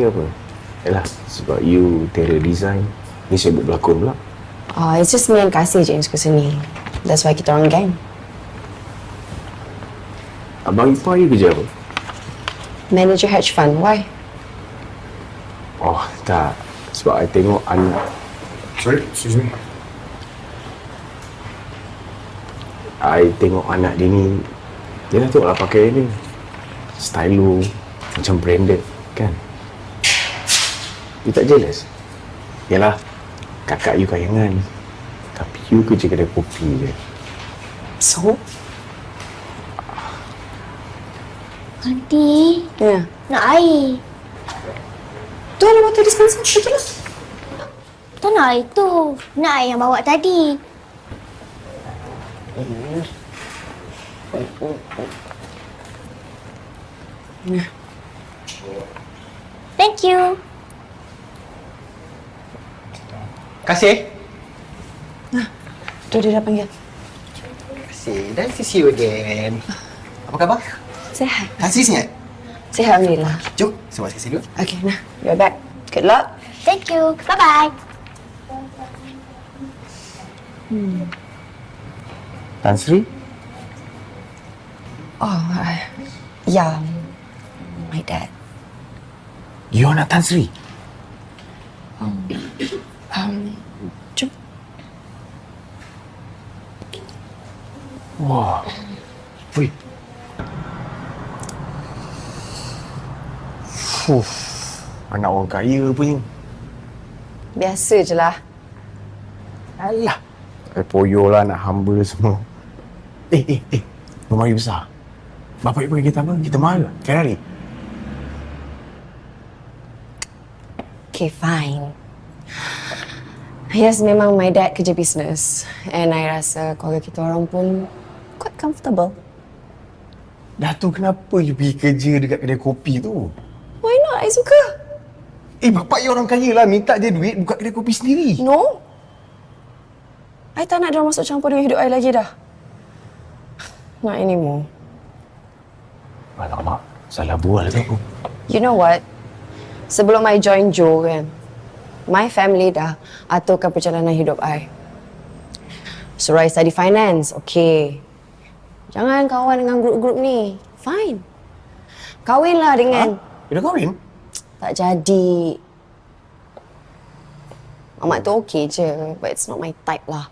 ke apa? Yalah, sebab you interior design, ni sibuk berlakon pula. Oh, it's just me and Kasih je yang suka seni. That's why kita orang gang. Abang ipar you kerja apa? Manager hedge fund. Why? Oh, tak. Sebab I tengok anak... Sorry, excuse me. I tengok anak dia ni, dia dah tengoklah pakai ni. Style lu macam branded, kan? You tak jealous? Yalah, kakak you kayangan. Tapi you kerja kedai kopi je. So? Aunty, Ya. nak air. Tu ada water dispenser. Pergilah. Tak nak air tu. Nak air yang bawa tadi. Thank you. Kasih. Tu dia dah panggil. Kasih. Nice to see you again. Apa khabar? Sihat. Kasih sihat. Sihat, Alhamdulillah. Jom, saya buat kasih dulu. Okay, nah. You're back. Good luck. Thank you. Bye-bye. Tan Sri? Oh, yeah. My dad. You anak Tan Sri? Jom. Wah. Wih. Fuh. Anak orang kaya punya. Biasa je lah. Alah. Poyo lah nak hamba semua. Rumah you besar. Bapak you pergi kereta apa? Kita mahal ke? Ferrari? Okay, fine. Yes, memang my dad kerja bisnes. And I rasa keluarga kita orang pun quite comfortable. Dah tu kenapa you pergi kerja dekat kedai kopi tu? Why not? I suka. Bapak you orang kaya lah. Minta je duit buka kedai kopi sendiri. No. I tak nak dia masuk campur dengan hidup I lagi dah. Not anymore. Alamak, salah bual ke aku? You know what? Sebelum I join Joe kan, my family dah aturkan perjalanan hidup I. Suruh I study finance, okay. Jangan kawan dengan grup-grup ni. Fine. Kahwinlah dengan... You dah kahwin? Tak jadi. Mamat tu okay je, but it's not my type lah.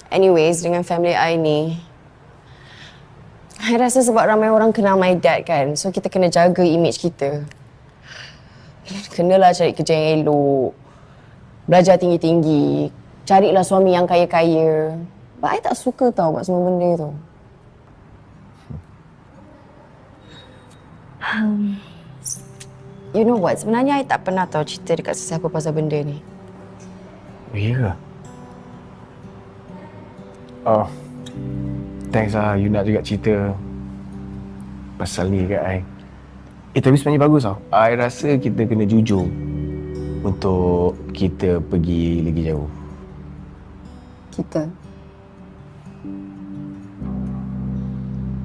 Anyways, dengan family I ni, I rasa sebab ramai orang kenal my dad kan, so kita kena jaga image kita. Kenalah cari kerja yang elok, belajar tinggi-tinggi, carilah suami yang kaya-kaya. But I tak suka tau buat semua benda tu. You know what, sebenarnya I tak pernah tahu cerita dekat sesiapa pasal benda ni. Ya ke? Oh, thanks lah you nak juga cerita pasal ni dekat I. Tapi sebenarnya bagus tau. I rasa kita kena jujur untuk kita pergi lagi jauh. Kita?